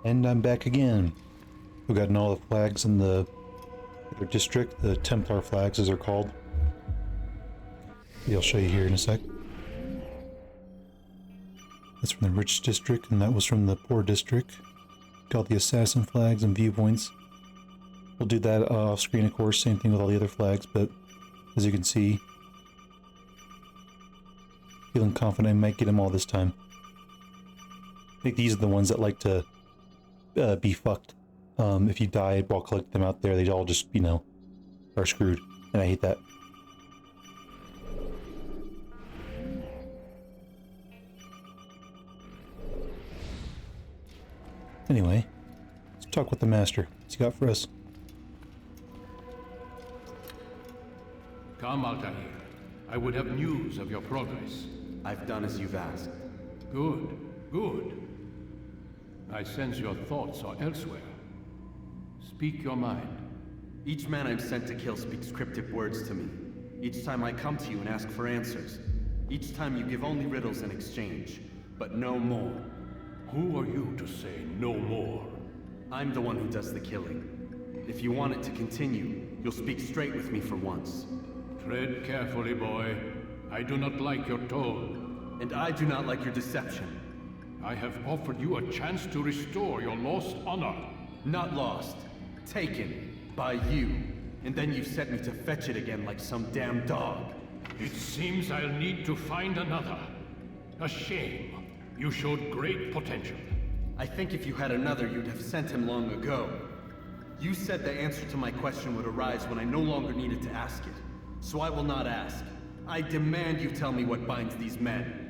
And I'm back again. We've gotten all the flags in the district, the Templar flags as they're called. I'll show you here in a sec. That's from the rich district, and that was from the poor district. Got the assassin flags and viewpoints. We'll do that off screen, of course, same thing with all the other flags, but as you can see, feeling confident I might get them all this time. I think these are the ones that like to be fucked. If you die while collecting them out there, they all just, you know, are screwed. And I hate that. Anyway, let's talk with the master. What's he got for us? Come, Altair. I would have news of your progress. I've done as you've asked. Good, good. I sense your thoughts are elsewhere. Speak your mind. Each man I'm sent to kill speaks cryptic words to me. Each time I come to you and ask for answers. Each time you give only riddles in exchange, but no more. Who are you to say no more? I'm the one who does the killing. If you want it to continue, you'll speak straight with me for once. Tread carefully, boy. I do not like your tone. And I do not like your deception. I have offered you a chance to restore your lost honor. Not lost. Taken. By you. And then you sent me to fetch it again like some damn dog. It seems I'll need to find another. A shame. You showed great potential. I think if you had another, you'd have sent him long ago. You said the answer to my question would arise when I no longer needed to ask it. So I will not ask. I demand you tell me what binds these men.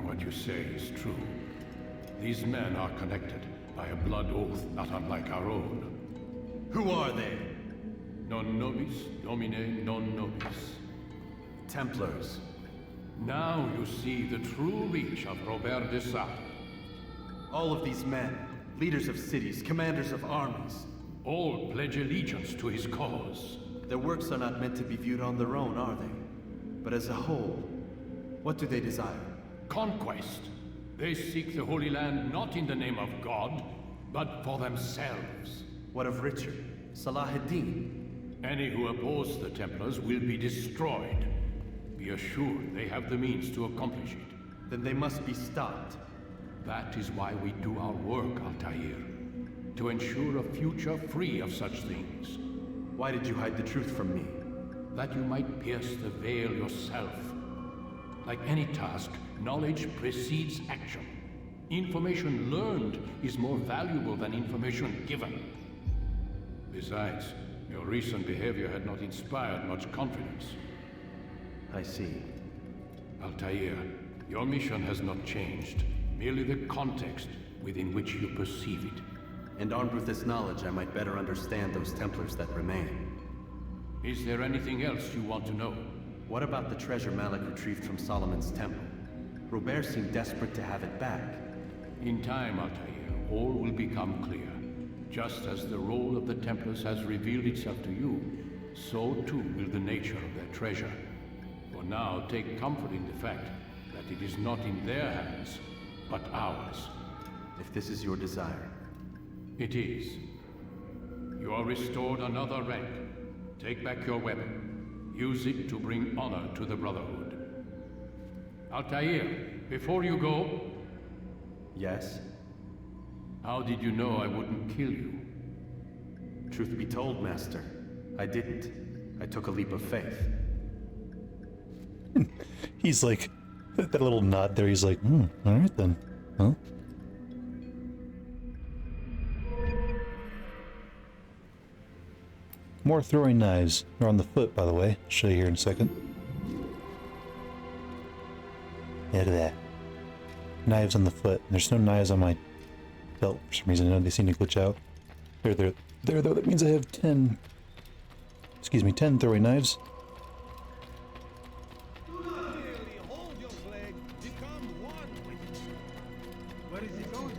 What you say is true. These men are connected by a blood oath not unlike our own. Who are they? Non nobis, domine non nobis. Templars. Now you see the true reach of Robert de Sade. All of these men, leaders of cities, commanders of armies. All pledge allegiance to his cause. Their works are not meant to be viewed on their own, are they? But as a whole, what do they desire? Conquest. They seek the Holy Land not in the name of God, but for themselves. What of Richard? Salah-ad-Din? Any who oppose the Templars will be destroyed. Be assured they have the means to accomplish it. Then they must be stopped. That is why we do our work, Altair. To ensure a future free of such things. Why did you hide the truth from me? That you might pierce the veil yourself. Like any task, knowledge precedes action. Information learned is more valuable than information given. Besides, your recent behavior had not inspired much confidence. I see. Altair, your mission has not changed. Merely the context within which you perceive it. And armed with this knowledge, I might better understand those Templars that remain. Is there anything else you want to know? What about the treasure Malik retrieved from Solomon's temple? Robert seemed desperate to have it back. In time, Altair, all will become clear. Just as the role of the Templars has revealed itself to you, so too will the nature of their treasure. For now, take comfort in the fact that it is not in their hands, but ours. If this is your desire. It is. You are restored another rank. Take back your weapon. Use it to bring honor to the Brotherhood. Altair, before you go... Yes? How did you know I wouldn't kill you? Truth be told, Master, I didn't. I took a leap of faith. He's like, that little nod there, he's like, alright then. Huh? More throwing knives. They're on the foot, by the way. I'll show you here in a second. Look at that. Knives on the foot. There's no knives on my belt for some reason. They seem to glitch out. There, though. That means I have 10... Excuse me, 10 throwing knives. Where is he going?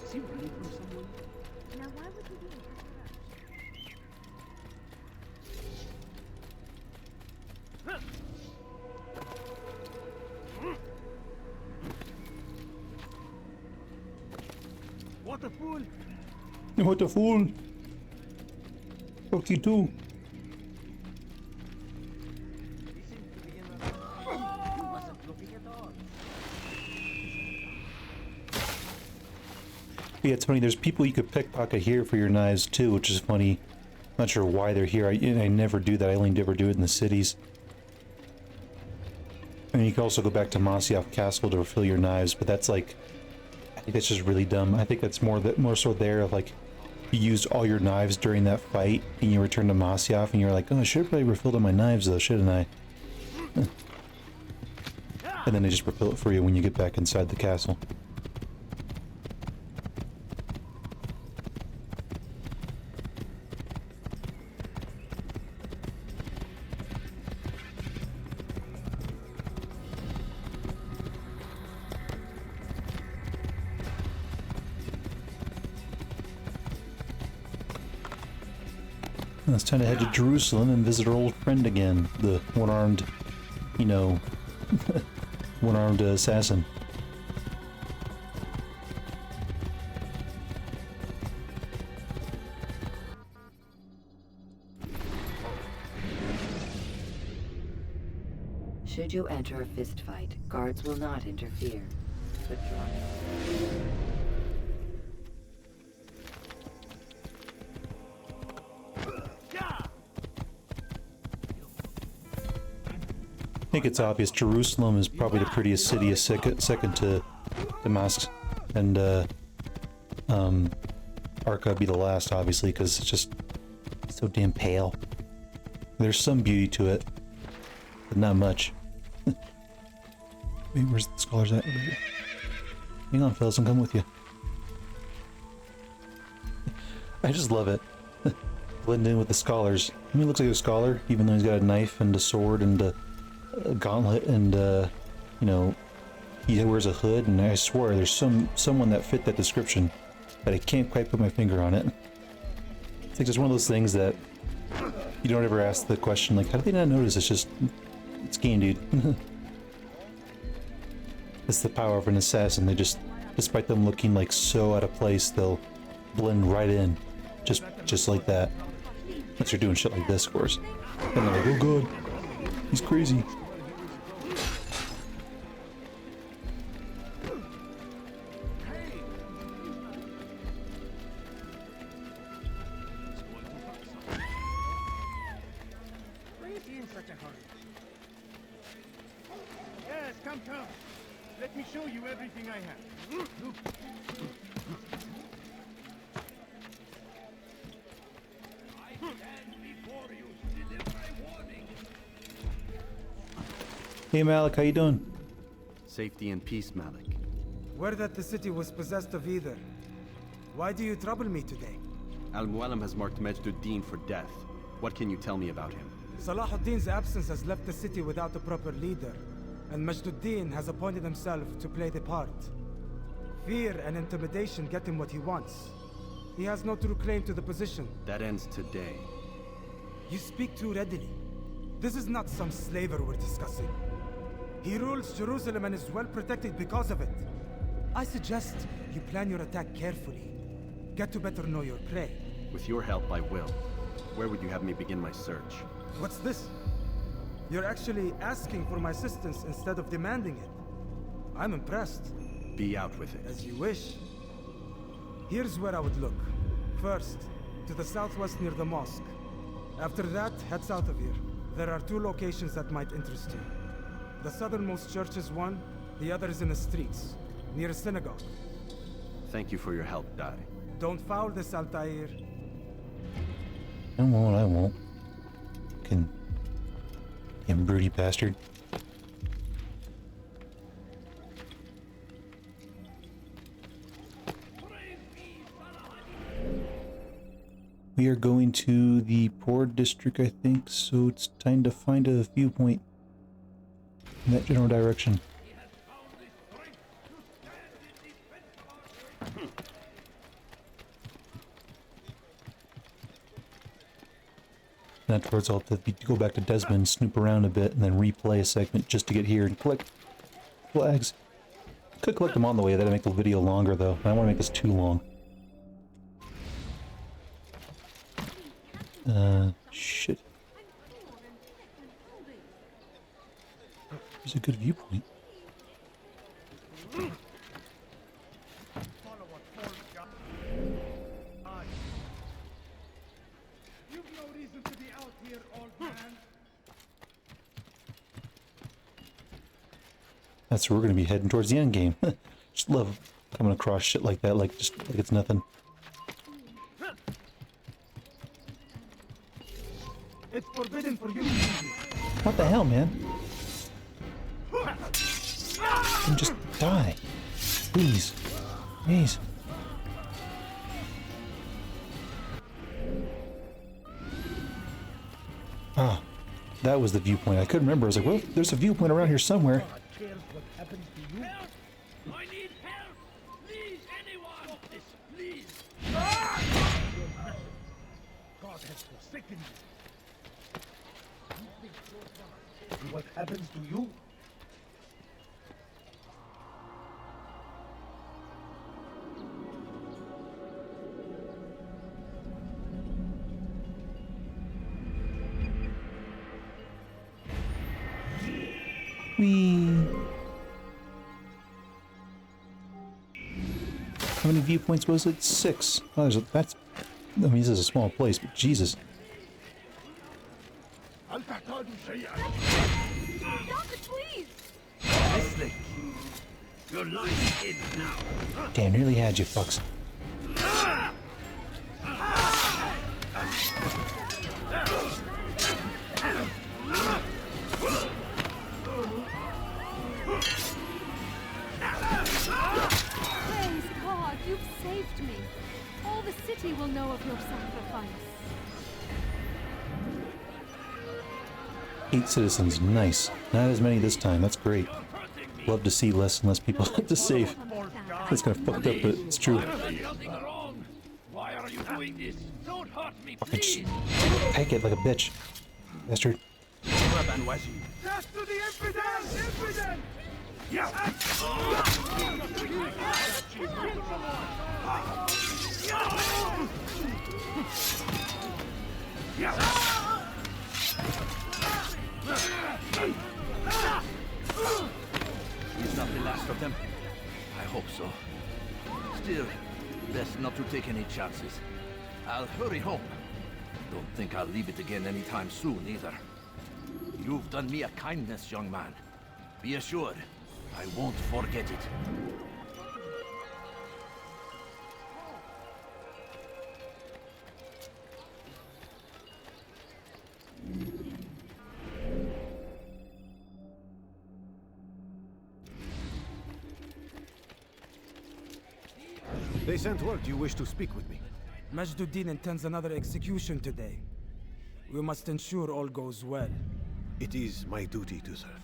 Is he running from someone? Now why would he be What a fool! What a fool! Fuck you too. He seems to be in a... You wasn't looking at all. Yeah, it's funny. There's people you could pickpocket here for your knives too, which is funny. Not sure why they're here. I never do that. I only ever do it in the cities. And you can also go back to Masyaf Castle to refill your knives, but that's like, I think that's just really dumb. I think that's more so there of like, you used all your knives during that fight, and you return to Masyaf, and you're like, oh, I should have probably refilled all my knives though, shouldn't I? And then they just refill it for you when you get back inside the castle. It's time to head to Jerusalem and visit our old friend again, the one-armed, you know, one-armed assassin. Should you enter a fistfight, guards will not interfere. But drop. I think it's obvious Jerusalem is probably the prettiest city, a second to Damascus, and Arca would be the last, obviously, because it's just so damn pale. There's some beauty to it, but not much. Wait, where's the scholars at? Hang on, fellas, I'm coming with you. I just love it. Blend in with the scholars. I mean, he looks like a scholar, even though he's got a knife and a sword and a gauntlet, and you know, he wears a hood, and I swear there's someone that fit that description, but I can't quite put my finger on it. It's like just one of those things that you don't ever ask the question, like, how did they not notice? It's just, it's game, dude. It's the power of an assassin. They just, despite them looking like so out of place, they'll blend right in, just like that. Unless you're doing shit like this, of course. And they're like, oh god, he's crazy. Why is he in such a hurry? Yes, come. Let me show you everything I have. Hey Malik, how you doing? Safety and peace, Malik. Word that the city was possessed of either. Why do you trouble me today? Al-Mualim has marked Majd for death. What can you tell me about him? Salahuddin's absence has left the city without a proper leader, and Majduddin has appointed himself to play the part. Fear and intimidation get him what he wants. He has no true claim to the position. That ends today. You speak too readily. This is not some slaver we're discussing. He rules Jerusalem and is well protected because of it. I suggest you plan your attack carefully. Get to better know your prey. With your help, I will. Where would you have me begin my search? What's this? You're actually asking for my assistance instead of demanding it. I'm impressed. Be out with it. As you wish. Here's where I would look. First, to the southwest near the mosque. After that, head south of here. There are two locations that might interest you. The southernmost church is one, the other is in the streets, near a synagogue. Thank you for your help, Dai. Don't foul this, Altair. I won't. Fucking damn broody bastard. We are going to the poor district, I think, so it's time to find a viewpoint in that general direction. And afterwards I'll have to go back to Desmond, snoop around a bit, and then replay a segment just to get here and collect flags. Could collect them on the way, that'd make the video longer though. I don't want to make this too long. Shit. There's a good viewpoint. That's where we're gonna be heading towards the end game. Just love coming across shit like that, like just like it's nothing. It's forbidden for you. What the hell, man? And just die. Please. Please. Ah, that was the viewpoint. I couldn't remember. I was like, well, there's a viewpoint around here somewhere. I need help! Please, anyone! This, please! God has forsaken you. What happens to you? Whee! How many viewpoints was it? 6. Oh, that's... I mean, this is a small place, but Jesus. Doctor, please! Listening. Your life in now. Damn, nearly had you, fucks. Praise God, you've saved me. All the city will know of your sacrifice. 8 citizens, nice. Not as many this time, that's great. Love to see less and less people to save. That's kind of fucked up, but it's true. Nothing wrong. Why are you doing this? Don't hurt me, Fucking please! take it like a bitch. Bastard. Death to the infidels! Infidel! Is not the last of them? I hope so. Still, best not to take any chances. I'll hurry home. Don't think I'll leave it again anytime soon, either. You've done me a kindness, young man. Be assured, I won't forget it. They sent word you wish to speak with me. Majduddin intends another execution today. We must ensure all goes well. It is my duty to serve.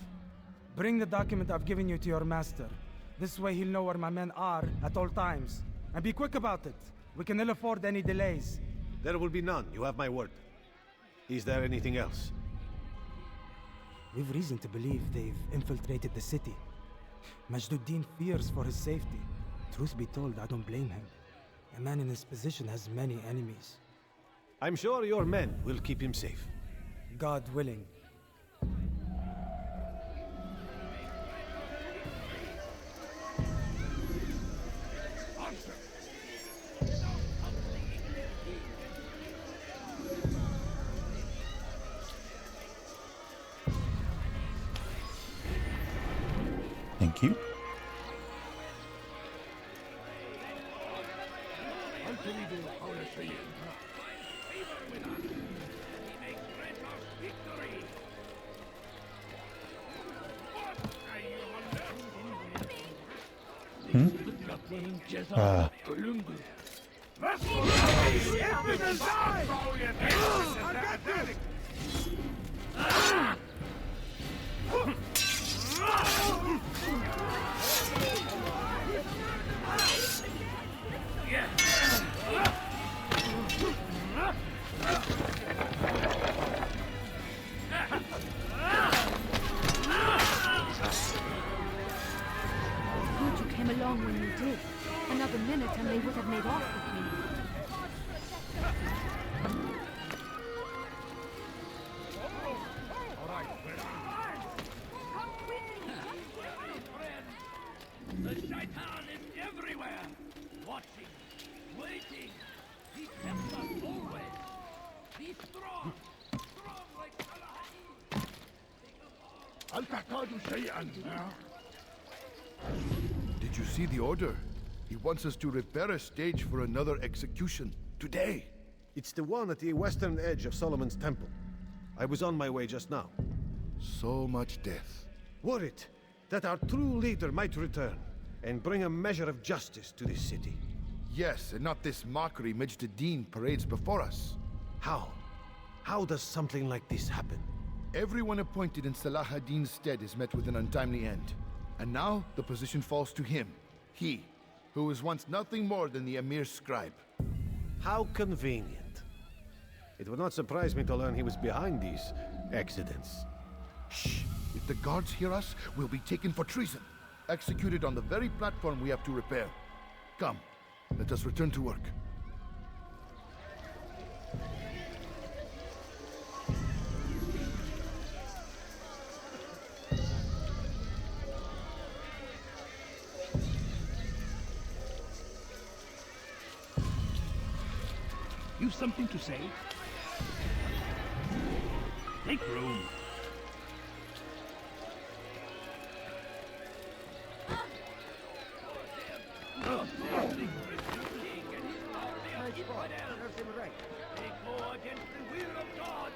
Bring the document I've given you to your master. This way he'll know where my men are at all times. And be quick about it. We can ill afford any delays. There will be none, you have my word. Is there anything else? We've reason to believe they've infiltrated the city. Majduddin fears for his safety. Truth be told, I don't blame him. A man in his position has many enemies. I'm sure your men will keep him safe. God willing. Thank you. Good you came along when you did. Another minute and they would have made off with me. Shaitan is everywhere, watching, waiting. He tempts us always. Be strong, strong like Salahadin. هل تحتاج شيئا؟ Did you see the order? He wants us to repair a stage for another execution today. It's the one at the western edge of Solomon's temple. I was on my way just now. So much death. Worried that our true leader might return and bring a measure of justice to this city. Yes, and not this mockery Majd Addin parades before us. How? How does something like this happen? Everyone appointed in Salah ad-Din's stead is met with an untimely end. And now the position falls to him. He, who was once nothing more than the Emir's scribe. How convenient. It would not surprise me to learn he was behind these accidents. Shh! If the guards hear us, we'll be taken for treason. Executed on the very platform we have to repair. Come, let us return to work. You've something to say? Take room. They go against the will of God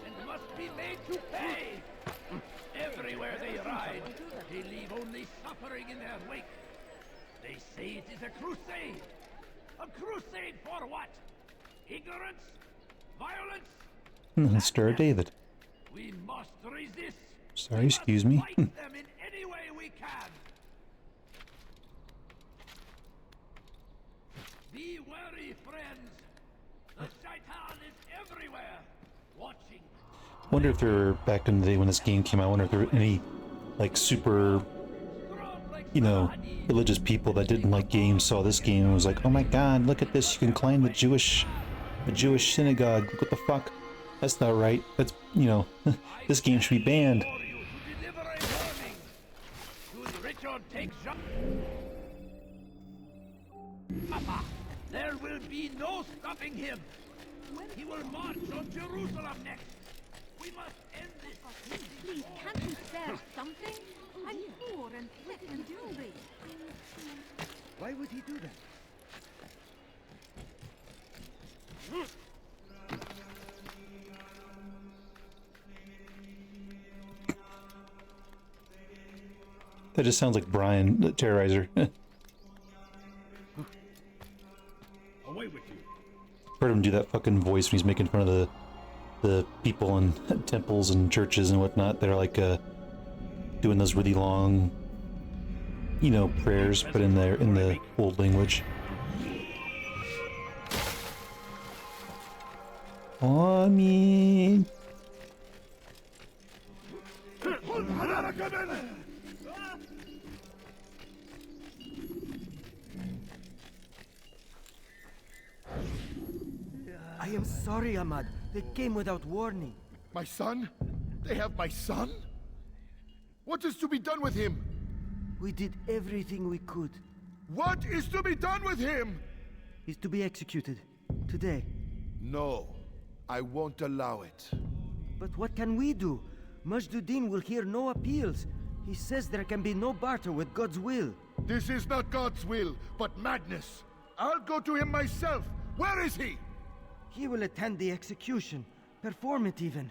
and must be made to pay. Everywhere they ride, they leave only suffering in their wake. They say it is a crusade. A crusade for what? Ignorance? Violence? Stir David. We must resist. Sorry, excuse me. Fight them in any way we can. Be wary, friends. The Shaitan is everywhere, watching. Wonder if there were, back in the day when this game came out, I wonder if there were any, like, super, you know, religious people that didn't like games saw this game and was like, oh my god, look at this, you can climb the Jewish synagogue, what the fuck? That's not right. That's, you know, this game should be banned. There will be no stopping him. He will march on Jerusalem next. We must end this. Please, can't you spare something? I'm poor and sick and hungry. Why would he do that? That just sounds like Brian, the Terrorizer. Away with you. Heard him do that fucking voice when he's making fun of the people in temples and churches and whatnot. They're like doing those really long, you know, prayers, but in the old language. Amen. I am sorry, Ahmad. They came without warning. My son? They have my son? What is to be done with him? We did everything we could. What is to be done with him? He's to be executed. Today. No, I won't allow it. But what can we do? Majd Addin will hear no appeals. He says there can be no barter with God's will. This is not God's will, but madness. I'll go to him myself. Where is he? He will attend the execution. Perform it even.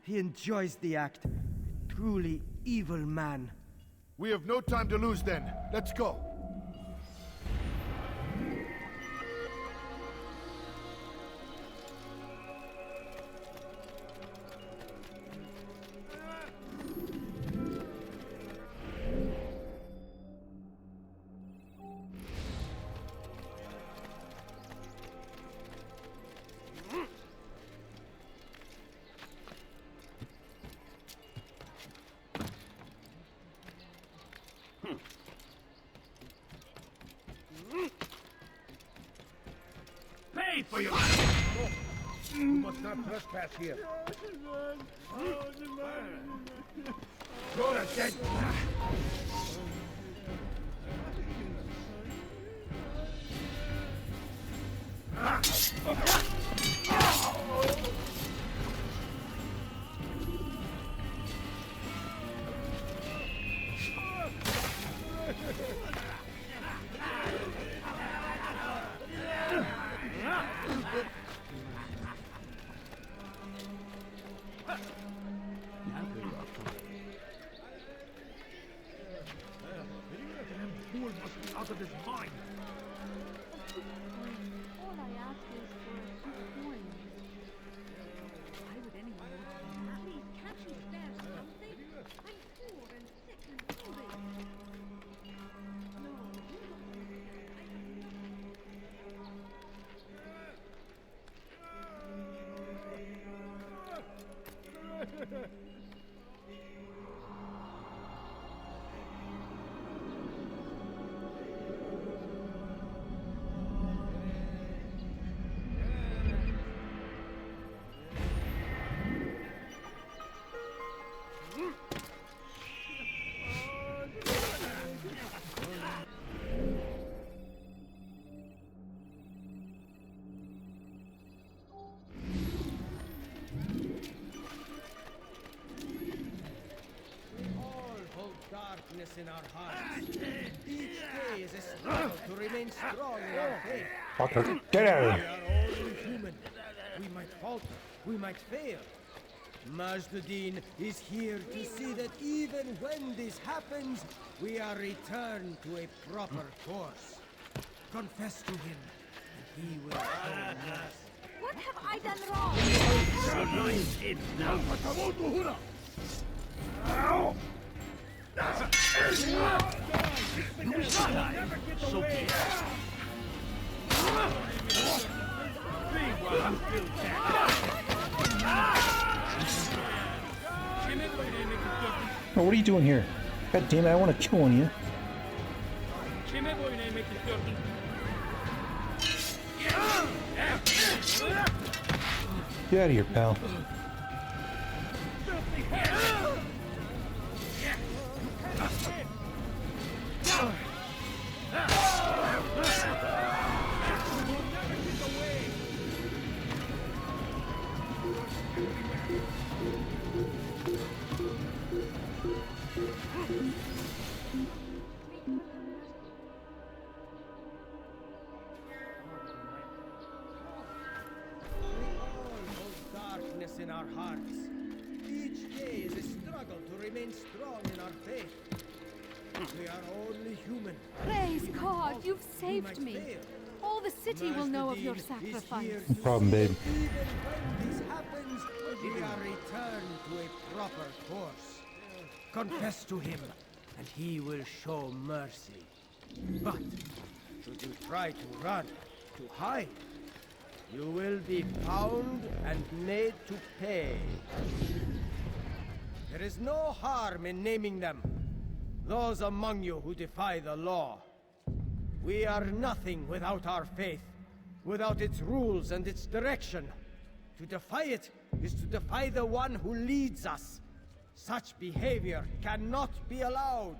He enjoys the act. A truly evil man. We have no time to lose then. Let's go. Pay for your... You must not trespass here. Go to dead. out of his mind. All I ask is for a few coins. Why would anyone want to? Please, can't you spare something? I'm poor and sick and hungry. No, you don't understand. I have nothing. In our hearts. Each day is a struggle to remain strong in our faith. Fucker, get out of We here. are all human. We might falter. We might fail. Majd is here to see that even when this happens, we are returned to a proper course. Confess to him, and he will show mercy. What have I done wrong? So be it. Oh, what are you doing here? God damn it, I want to kill one of you. Get out of here, pal. In our hearts. Each day is a struggle to remain strong in our faith. We are only human. Praise God, you've saved me. All the city will know of your sacrifice. No problem, babe. Even when this happens, we are returned to a proper course. Confess to him, and he will show mercy. But should you try to run, to hide, you will be found and made to pay. There is no harm in naming them. Those among you who defy the law. We are nothing without our faith, without its rules and its direction. To defy it is to defy the one who leads us. Such behavior cannot be allowed.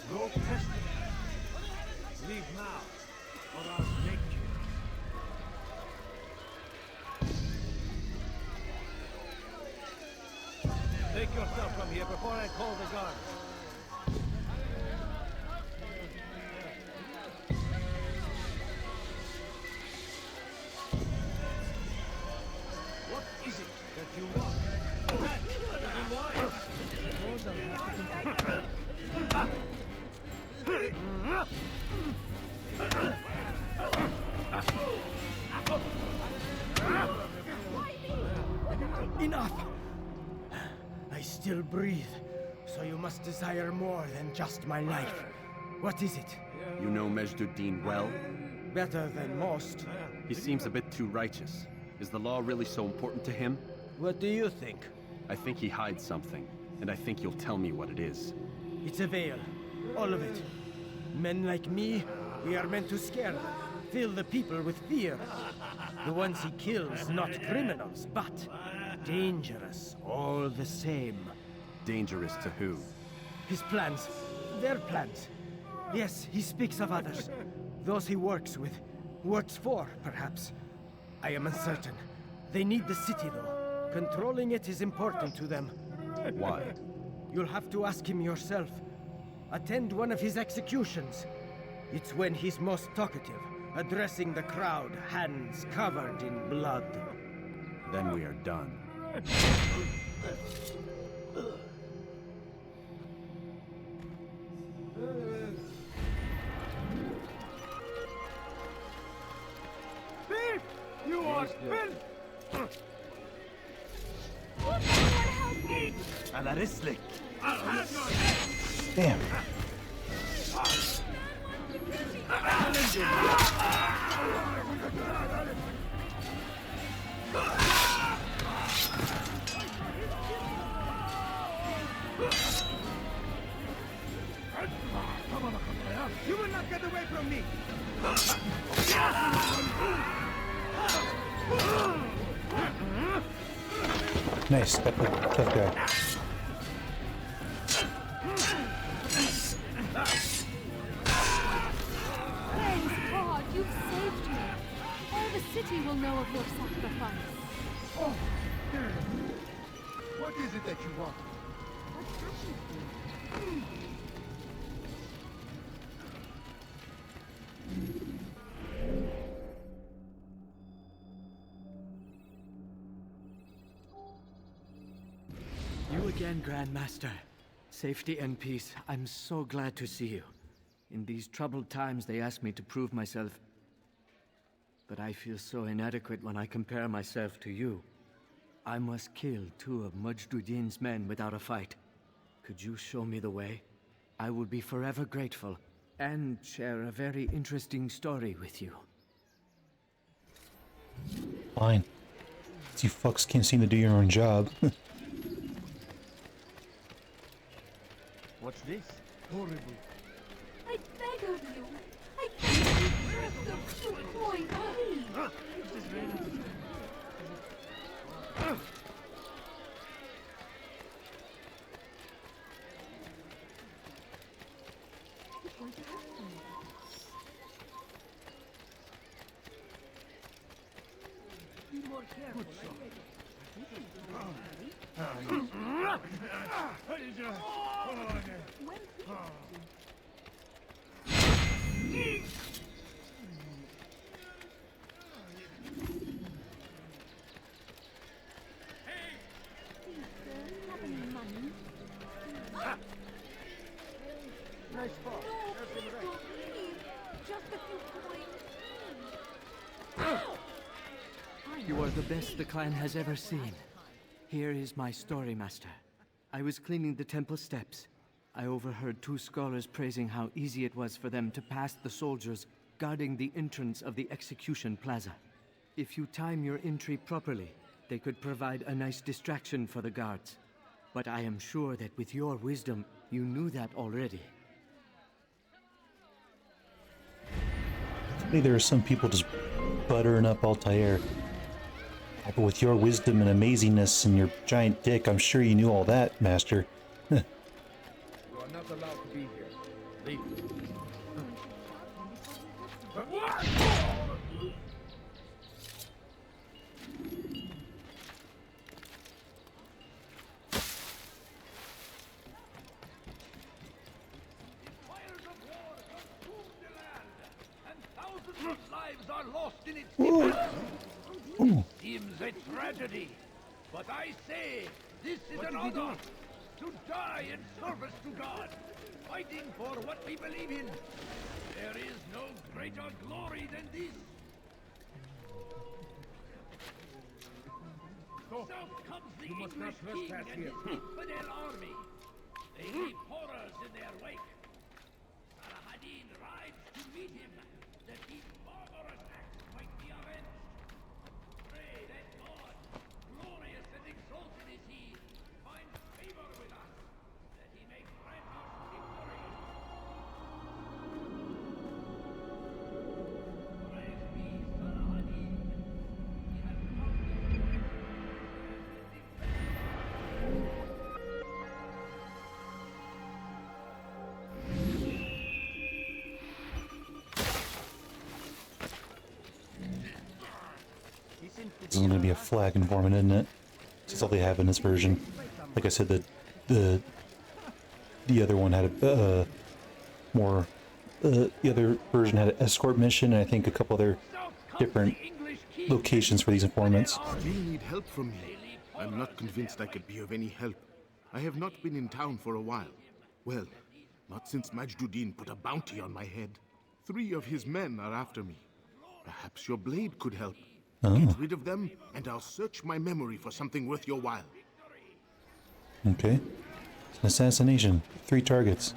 Go test it. Leave now, or I'll make you. Take yourself from here before I call the guards. What is it that you want? Enough! I still breathe, so you must desire more than just my life. What is it? You know Majd well? Better than most. He seems a bit too righteous. Is the law really so important to him? What do you think? I think he hides something, and I think you'll tell me what it is. It's a veil. All of it. Men like me, we are meant to scare them, fill the people with fear. The ones he kills, not criminals, but dangerous all the same. Dangerous to who? His plans. Their plans. Yes, he speaks of others. Those he works with. Works for, perhaps. I am uncertain. They need the city, though. Controlling it is important to them. Why? You'll have to ask him yourself. Attend one of his executions. It's when he's most talkative, addressing the crowd, hands covered in blood. Then we are done. Thief! You are filth! Alarislik! Damn. You will not get away from me! Nice, tough guy. Thanks God, you've saved me. All the city will know of your sacrifice. What is it that you want? What happened to you? You again, Grandmaster. Safety and peace. I'm so glad to see you. In these troubled times, they ask me to prove myself. But I feel so inadequate when I compare myself to you. I must kill 2 of Majduddin's men without a fight. Could you show me the way? I will be forever grateful, and share a very interesting story with you. Fine. You fucks can't seem to do your own job. What's this? Horrible. I beg of you. I can't be stripped of 2 coins, please. Have any money? Nice fall. No, please don't leave. Just a few coins. You are the best the clan has ever seen. Here is my story, Master. I was cleaning the temple steps. I overheard 2 scholars praising how easy it was for them to pass the soldiers guarding the entrance of the execution plaza. If you time your entry properly, they could provide a nice distraction for the guards. But I am sure that with your wisdom, you knew that already. Maybe there are some people just buttering up Altair. But with your wisdom and amazingness and your giant dick, I'm sure you knew all that, Master. You are not allowed to be here. Leave. Fires of war consume the land, and thousands of lives are lost in its defense. It seems a tragedy, but I say this is an honor to die in service to God, fighting for what we believe in. There is no greater glory than this. South comes the English king and his infidel army. They leave horrors in their wake. Addin rides to meet him, that these barbarous acts might be avenged. Pray that God, glorious and exalted is he, finds favor with us, that he may grant us victory. Praise be Saladin. He has come to This is going to be a flag informant, isn't it? That's all they have in this version. Like I said, the other one had a more the other version had an escort mission, and I think a couple other different locations for these informants. Still need help from me. I'm not convinced I could be of any help. I have not been in town for a while. Well, not since Majduddin put a bounty on my head. 3 of his men are after me. Perhaps your blade could help. Get rid of them, and I'll search my memory for something worth your while. Okay. It's an assassination. 3 targets.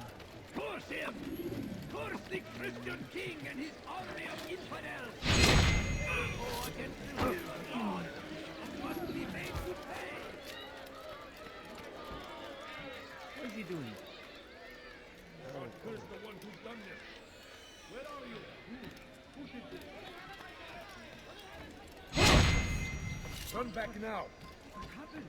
Curse him! Curse the Christian king and his army of infidels! Go against the will of God and must be made to pay! What is he doing? God curse the one who's done this. Where are you? Who did this? Turn back now. What happened?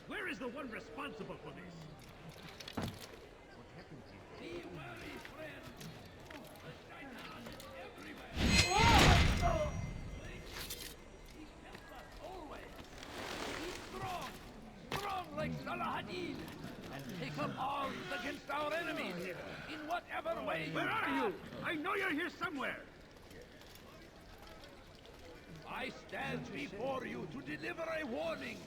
Where is the one responsible for this? What happened to you? Be wary, friend. The Shaitan is everywhere. He helps us always. He's strong. Strong like Salah-ad-Din. And take up arms against our enemies in whatever way. Where are you? I know you're here somewhere. I stand before you to deliver a warning.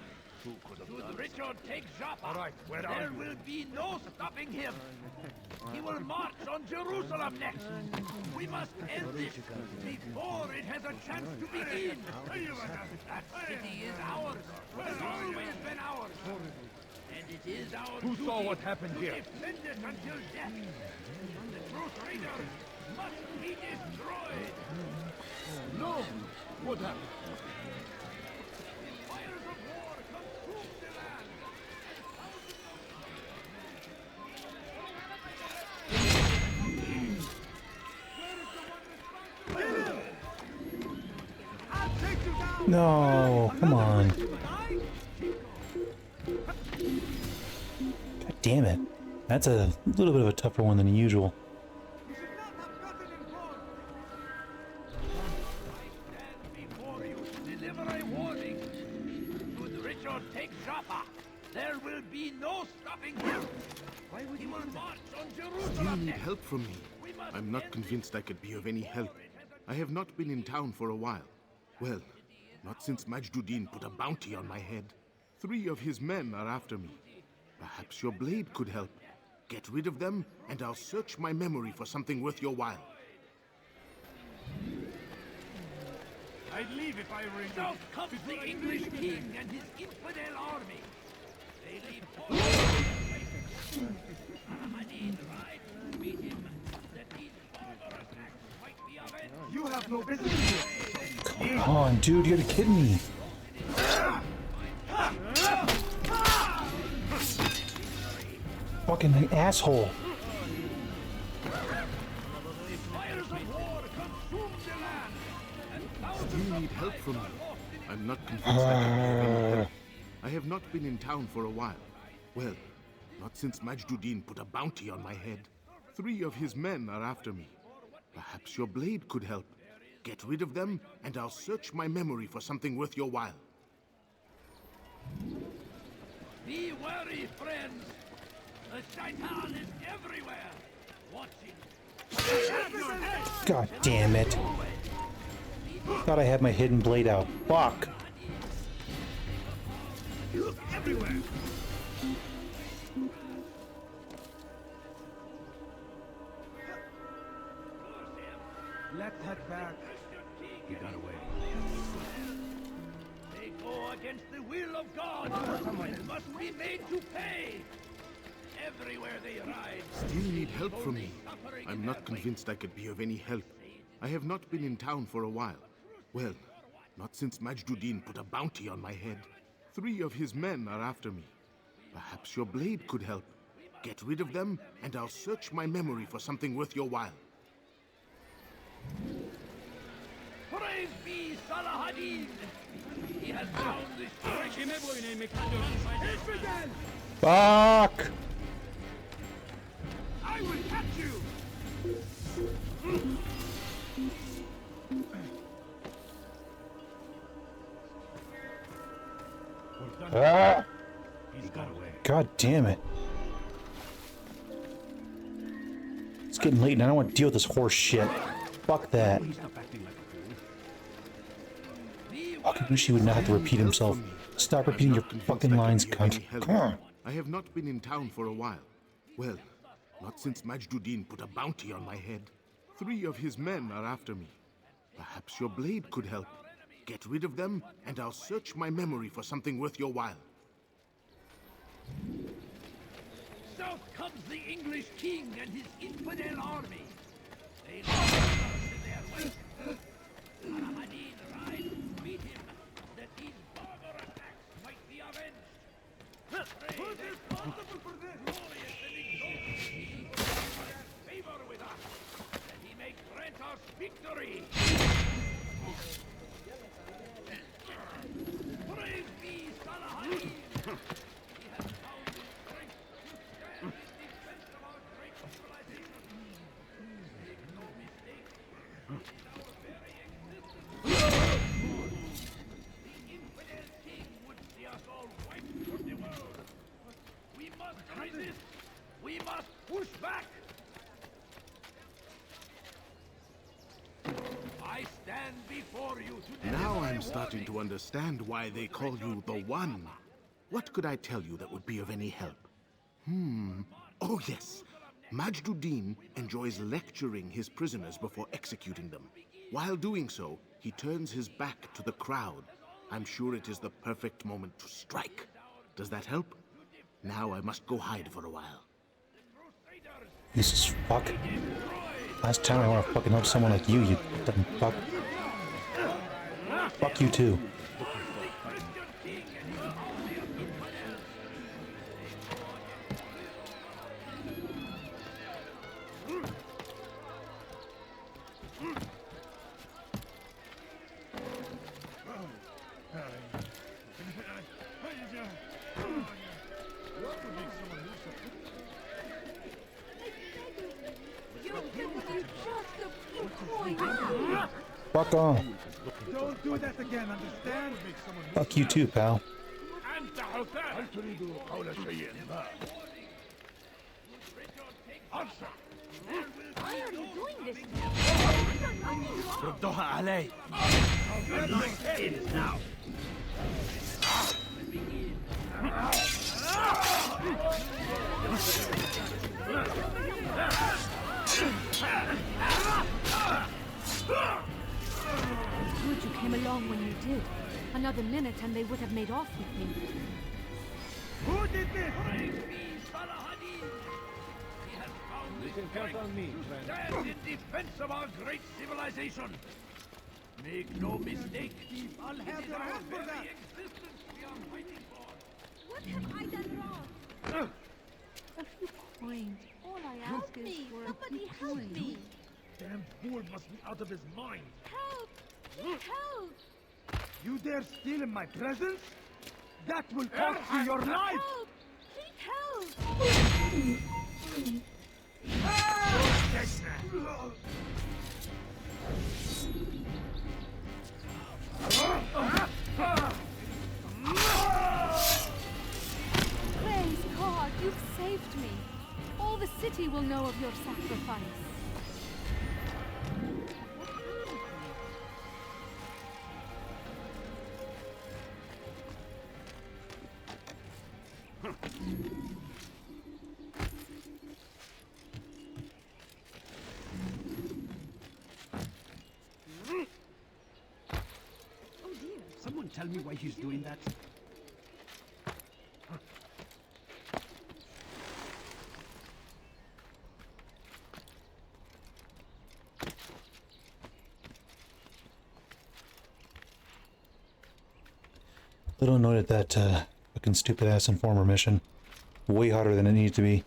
Should Richard take Joppa, All right, where are there you? will be no stopping him. He will march on Jerusalem next. We must end this before it has a chance to begin. That city is ours. Has always been ours. And it is our Who saw duty what happened to here? defend it until death. The Crusaders must be destroyed. No! What happened? Fires of war consume the land. No, come on. God damn it. That's a little bit of a tougher one than usual. Before you to deliver a warning. Should Richard take Joppa, there will be no stopping him. He will march on You Jerusalem need next. help from me. I'm not convinced I could be of any help. I have not been in town for a while. Well, not since Majduddin put a bounty on my head. 3 of his men are after me. Perhaps your blade could help. Get rid of them, and I'll search my memory for something worth your while. I'd leave if I were in South comes the English king and his infidel army. They leave Salah-ad-Din right, beat him, that these further attacks might be avenged. You have no business here. Come on, dude, you gotta kidding me. Fucking asshole. Fires of war consume the land, and thousands You of need help lives from me. are lost in I'm not convinced I could be of any help. I have not been in town for a while. Well, not since Majduddin put a bounty on my head. 3 of his men are after me. Perhaps your blade could help. Get rid of them, and I'll search my memory for something worth your while. Be wary, friends. The Shaitan is everywhere, watching. God damn it. Thought I had my hidden blade out. Fuck. Look everywhere. Let's head back. He got away. They go against the will of God and must be made to pay. Everywhere they ride. Still need help from me. I'm not convinced I could be of any help. I have not been in town for a while. Well, not since Majduddin put a bounty on my head. 3 of his men are after me. Perhaps your blade could help. Get rid of them, and I'll search my memory for something worth your while. Praise be Salah-ad-Din. He has found the Fuck. I will catch you. Ah. He's got away. God damn it. getting late and I don't want to deal with this horse shit. Fuck that. I wish he would not have to repeat himself. Stop repeating your fucking lines, cunt. Come on. I have not been in town for a while. Well, not since Majd put a bounty on my head. 3 of his men are after me. Perhaps your blade could help. Get rid of them, and I'll search my memory for something worth your while. South comes the English king and his infidel army. They lost us in their wake. Addin rides to meet him, that these barbar attacks might be avenged. Pray that God, glorious and exalted king, have favor with us, that he may grant us victory. Praise be Saladin. He has found his strength to stand in defense of our great civilization. Make no mistake, it is our very existence. The infidel king would see us all wiped from the world. We must resist. We must push back. I stand before you to Now I'm starting to understand why they call you the One. What could I tell you that would be of any help? Oh yes. Majd enjoys lecturing his prisoners before executing them. While doing so, he turns his back to the crowd. I'm sure it is the perfect moment to strike. Does that help? Now I must go hide for a while. This is fuck. Last time I want to fucking help someone like you dumb fuck. Fuck you too. Fuck off. Don't do that again, understand? Fuck you too, pal. Why are you doing this? ردوها علي. It is now. Good you came along when you did. Another minute and they would have made off with me. Who did this? You can count on me, stand in defense of our great civilization. Make no mistake, I'll have your hand for that. existence we are fighting for. What have I done wrong? A few coins. All I ask is for somebody help me. Damn fool must be out of his mind. Help! Help! You dare steal in my presence? That will cost you your life! Help! Please help! Praise God, you've saved me. All the city will know of your sacrifice. Someone tell me why he's doing that? Little annoyed at that fucking stupid ass informer mission. Way hotter than it needed to be.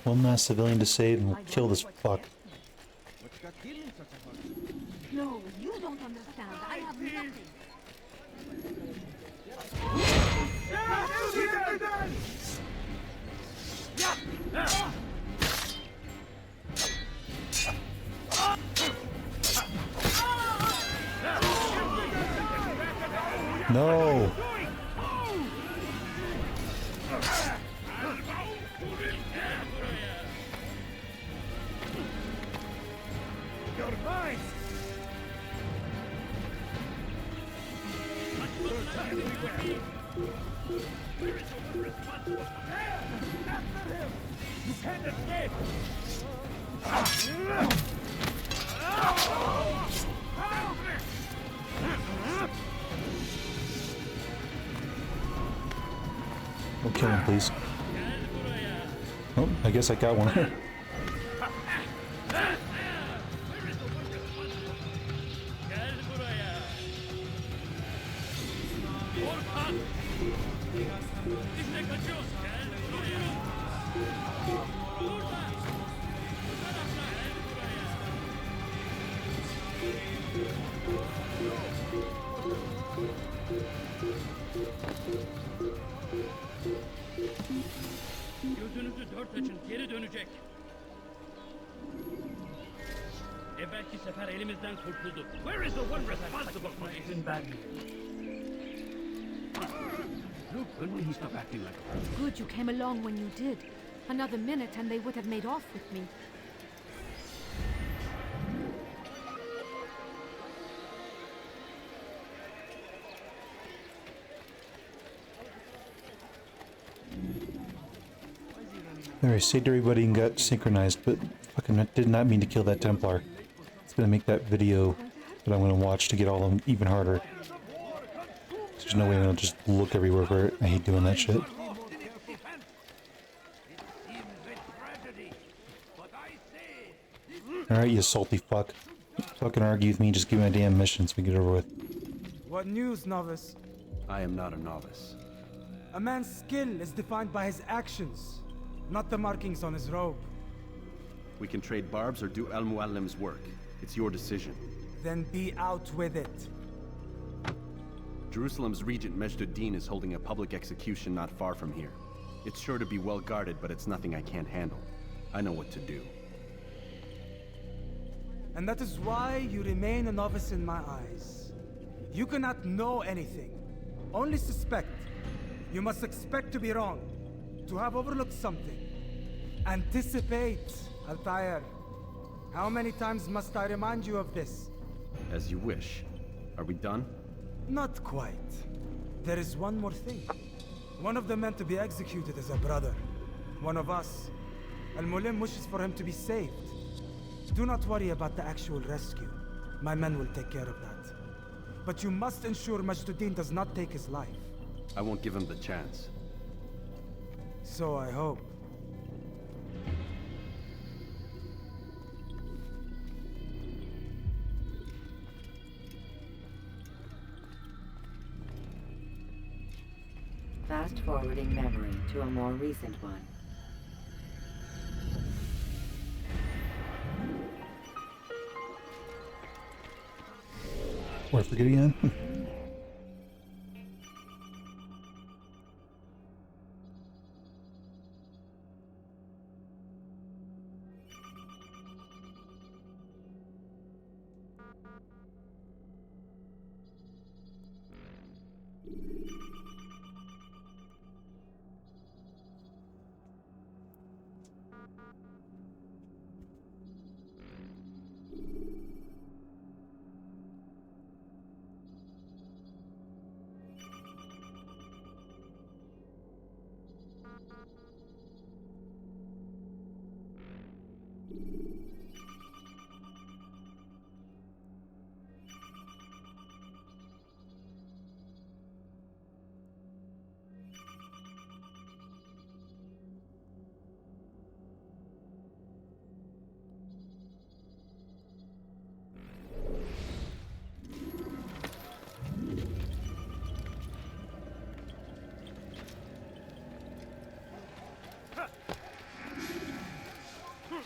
One last civilian to save and we'll kill this fuck. No, you don't understand. I have nothing. No! Don't kill him, please. Oh, I guess I got one. Gözünüzü dört açın, geri dönecek. Evvelki sefer elimizden kurtuldu. Where is the one responsible for his bad Look, when will he stop acting like a Good you came along when you did. Another minute and they would have made off with me. There, I saved everybody and got synchronized, but fucking did not mean to kill that Templar. It's gonna make that video that I'm gonna watch to get all of them even harder. There's no way I'm gonna just look everywhere for it. I hate doing that shit. Alright, you salty fuck. Fucking argue with me, just give me my damn mission so we get it over with. What news, novice? I am not a novice. A man's skill is defined by his actions, not the markings on his robe. We can trade barbs or do Al-Muallim's work. It's your decision. Then be out with it. Jerusalem's Regent Majd Addin is holding a public execution not far from here. It's sure to be well guarded, but it's nothing I can't handle. I know what to do. And that is why you remain a novice in my eyes. You cannot know anything, only suspect. You must expect to be wrong, to have overlooked something. Anticipate, Altair. How many times must I remind you of this? As you wish. Are we done? Not quite. There is one more thing. One of the men to be executed is a brother. One of us. Al-Mulim wishes for him to be saved. Do not worry about the actual rescue. My men will take care of that. But you must ensure Majd Addin does not take his life. I won't give him the chance. So I hope. Fast forwarding memory to a more recent one. Or I forget again?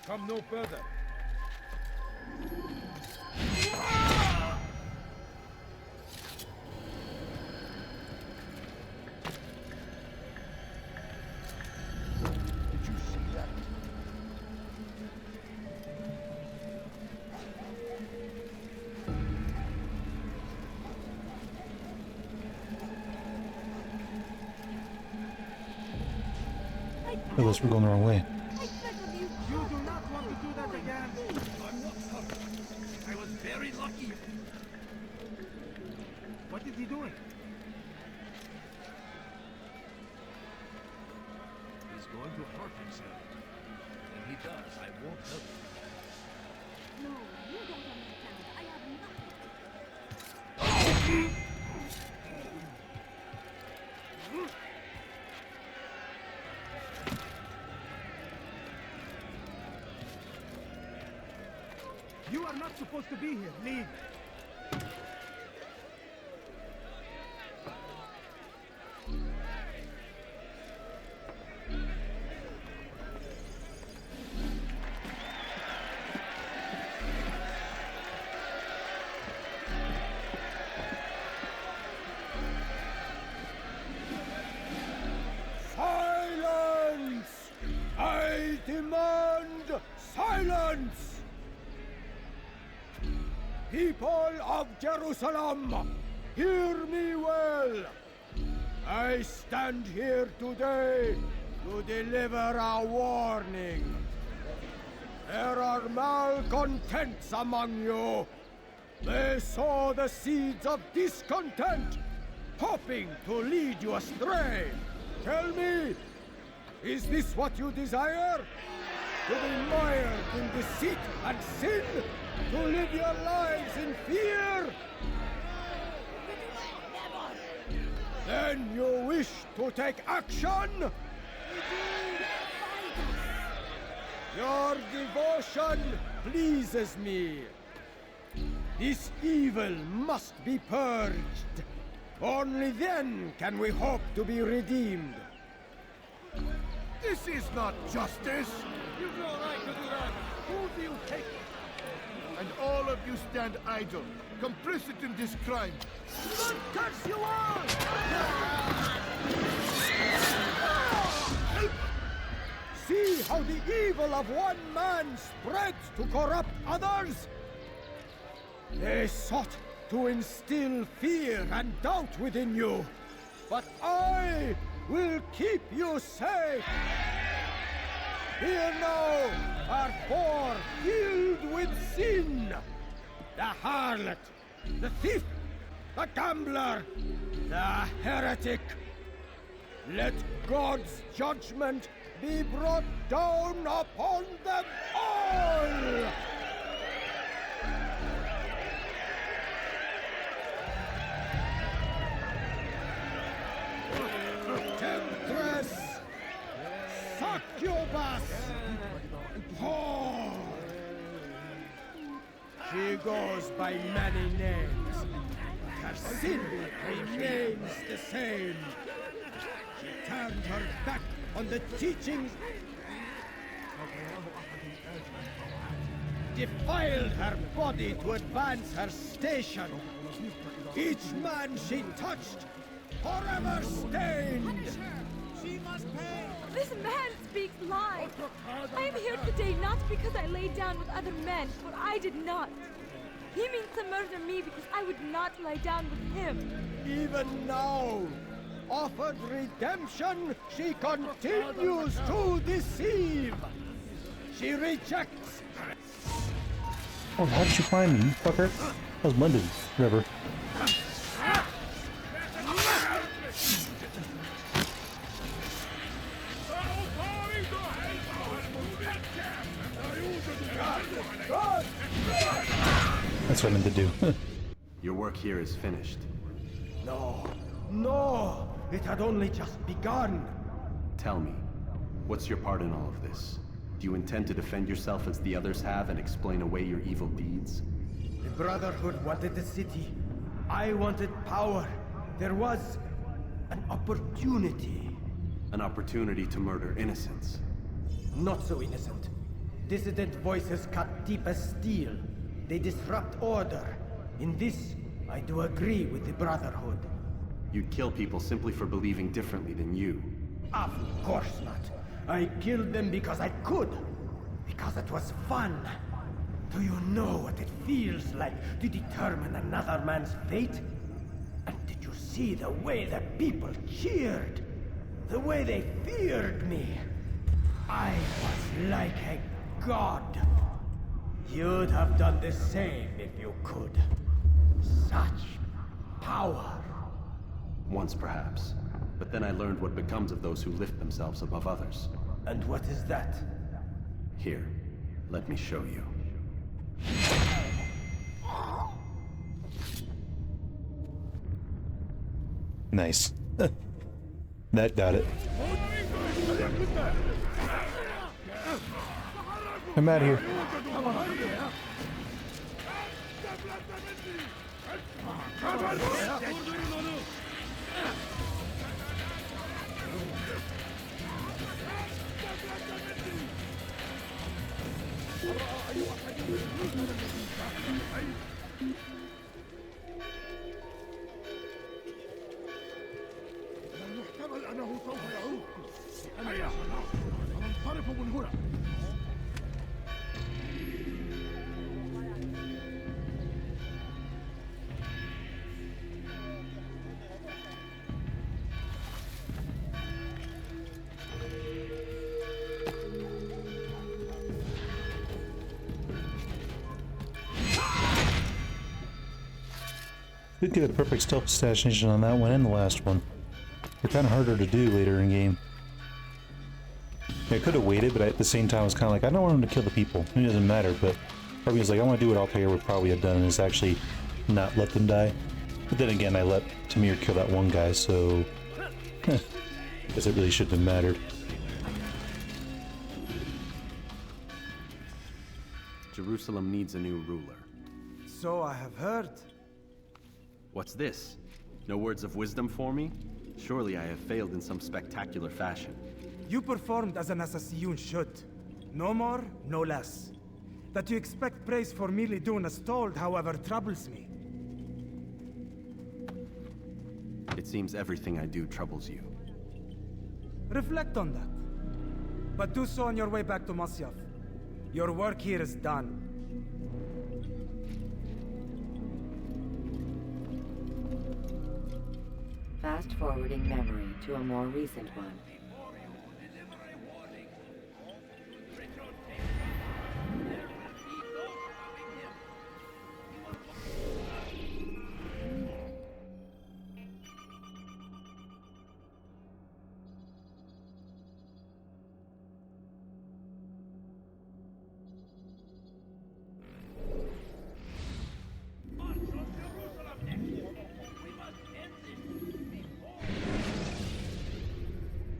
come no further. Did you see that? At least we're going the wrong way. You do not want to do that again. I'm not sorry. I was very lucky. What is he doing? He's going to hurt himself. When he does, I won't help him. No, you don't understand. I have nothing. You are not supposed to be here. Leave. Silence! I demand silence! People of Jerusalem, hear me well. I stand here today to deliver a warning. There are malcontents among you. They sow the seeds of discontent, hoping to lead you astray. Tell me, is this what you desire? To be mired in deceit and sin? To live your lives in fear? Then you wish to take action? Your devotion pleases me. This evil must be purged. Only then can we hope to be redeemed. This is not justice! You've no right to do that. Who do you take? And all of you stand idle, complicit in this crime. Good curse you all! See how the evil of one man spreads to corrupt others? They sought to instill fear and doubt within you, but I will keep you safe. Here now are four filled with sin. The harlot, the thief, the gambler, the heretic. Let God's judgment be brought down upon them all! Temptress! Succubus! Whore! She goes by many names. Her sin remains the same. She turned her back on the teachings, defiled her body to advance her station. Each man she touched, forever stained. She must pay! This man speaks lies! I am here today not because I lay down with other men, for I did not. He means to murder me because I would not lie down with him. Even now, offered redemption, she continues to deceive. She rejects. Oh, how did you find me, you fucker? I was blended. Whatever. That's what I meant to do. Your work here is finished. No, no, it had only just begun. Tell me, what's your part in all of this? Do you intend to defend yourself as the others have and explain away your evil deeds? The Brotherhood wanted the city. I wanted power. There was an opportunity. An opportunity to murder innocents. Not so innocent. dissident voices cut deep as steel. They disrupt order. In this, I do agree with the Brotherhood. You'd kill people simply for believing differently than you. Of course not. I killed them because I could. Because it was fun. Do you know what it feels like to determine another man's fate? And did you see the way the people cheered? The way they feared me? I was like a god. You'd have done the same if you could. Such power. Once, perhaps. But then I learned what becomes of those who lift themselves above others. And what is that? Here, let me show you. Nice. That got it. I'm out of here. يحتمل أنه سوف يعود. أنا سأنصرف من هنا. Did get a perfect stealth assassination on that one and the last one. They're kind of harder to do later in game. I could have waited, but at the same time I was kind of like, I don't want him to kill the people. It doesn't matter, but part of me was like, I want to do what Altair would probably have done, and is actually not let them die. But then again, I let Tamir kill that one guy, so I guess it really shouldn't have mattered. Jerusalem needs a new ruler. So I have heard. What's this? No words of wisdom for me? Surely I have failed in some spectacular fashion. You performed as an assassin should. No more, no less. That you expect praise for merely doing as told, however, troubles me. It seems everything I do troubles you. Reflect on that. But do so on your way back to Masyaf. Your work here is done. Fast-forwarding memory to a more recent one.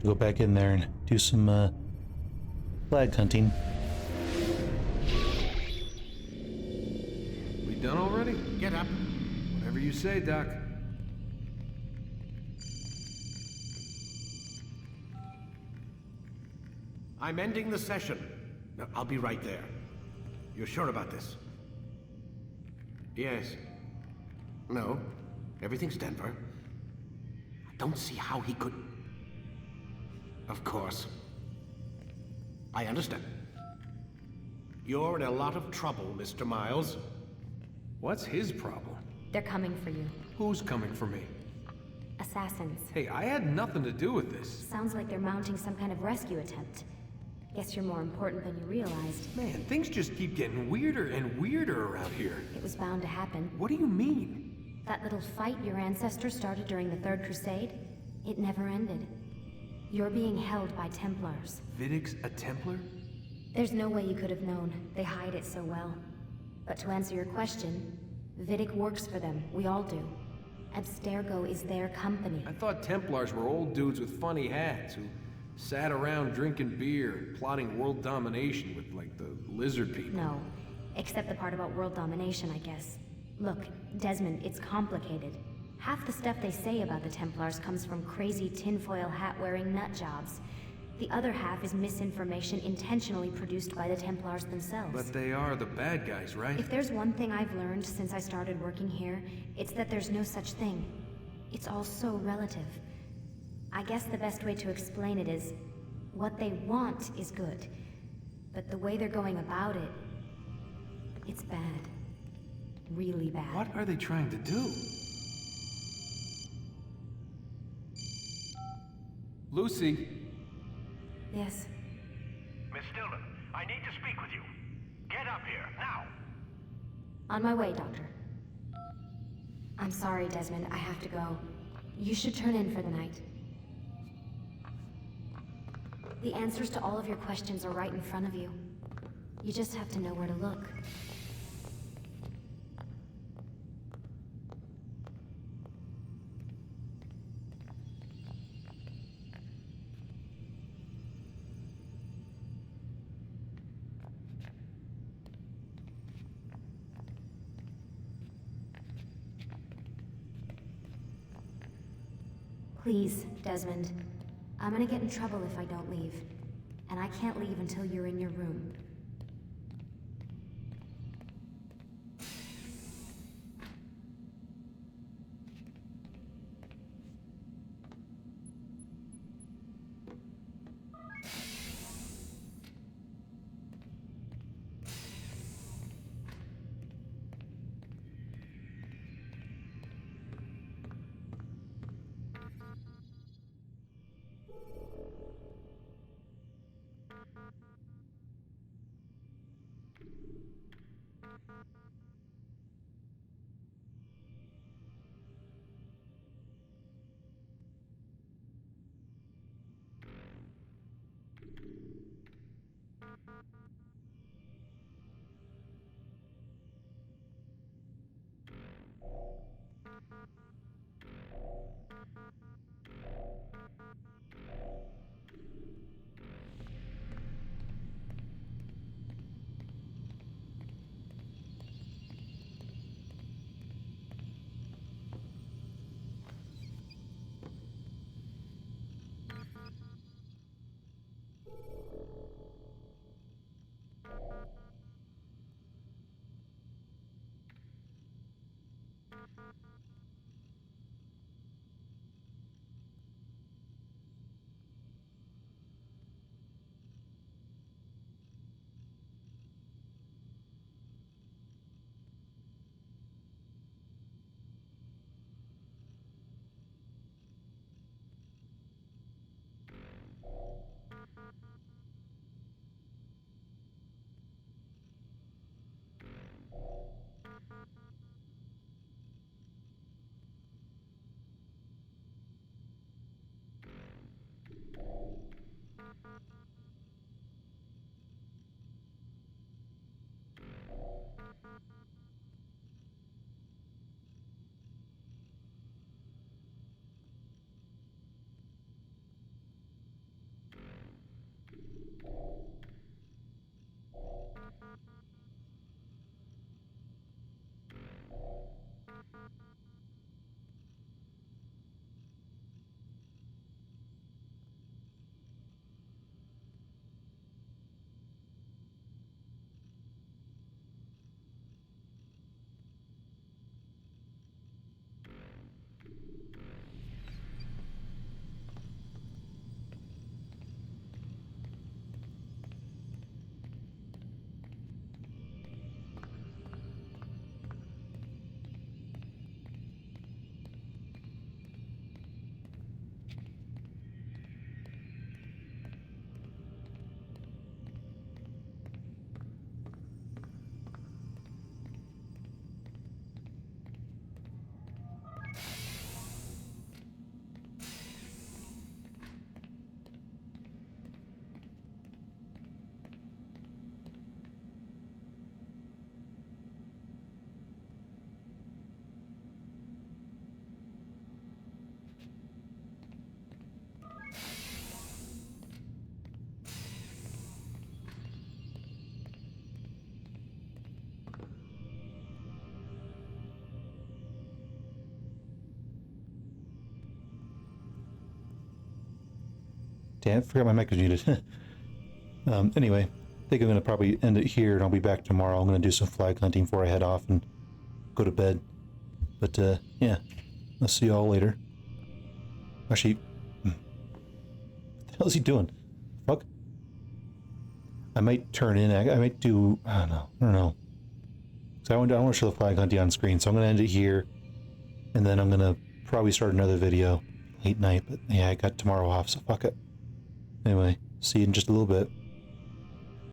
Go back in there and do some flag hunting. We done already? Get up. Whatever you say, Doc. I'm ending the session. No, I'll be right there. You're sure about this? Yes. No. Everything's Denver. I don't see how he could... Of course. I understand. You're in a lot of trouble, Mr. Miles. What's his problem? They're coming for you. Who's coming for me? Assassins. Hey, I had nothing to do with this. Sounds like they're mounting some kind of rescue attempt. Guess you're more important than you realized. Man, things just keep getting weirder and weirder around here. It was bound to happen. What do you mean? That little fight your ancestors started during the Third Crusade, it never ended. You're being held by Templars. Vidic's a Templar? There's no way you could have known. They hide it so well. But to answer your question, Vidic works for them. We all do. Abstergo is their company. I thought Templars were old dudes with funny hats who sat around drinking beer, plotting world domination with, like, the lizard people. No. Except the part about world domination, I guess. Look, Desmond, it's complicated. Half the stuff they say about the Templars comes from crazy tinfoil hat-wearing nut jobs. The other half is misinformation intentionally produced by the Templars themselves. But they are the bad guys, right? If there's one thing I've learned since I started working here, it's that there's no such thing. It's all so relative. I guess the best way to explain it is, what they want is good. But the way they're going about it, it's bad. Really bad. What are they trying to do? Lucy? Yes. Miss Stillman, I need to speak with you. Get up here, now! On my way, Doctor. I'm sorry, Desmond. I have to go. You should turn in for the night. The answers to all of your questions are right in front of you. You just have to know where to look. Please, Desmond. I'm gonna get in trouble if I don't leave. And I can't leave until you're in your room. Damn, I forgot my mic was muted. Anyway, I think I'm going to probably end it here, and I'll be back tomorrow. I'm going to do some flag hunting before I head off and go to bed. But, yeah. I'll see y'all later. Actually, what the hell is he doing? Fuck. I might turn in, I might do, I don't know. So I want to show the flag hunting on screen, so I'm going to end it here. And then I'm going to probably start another video late night, but yeah, I got tomorrow off, so fuck it. Anyway, see you in just a little bit.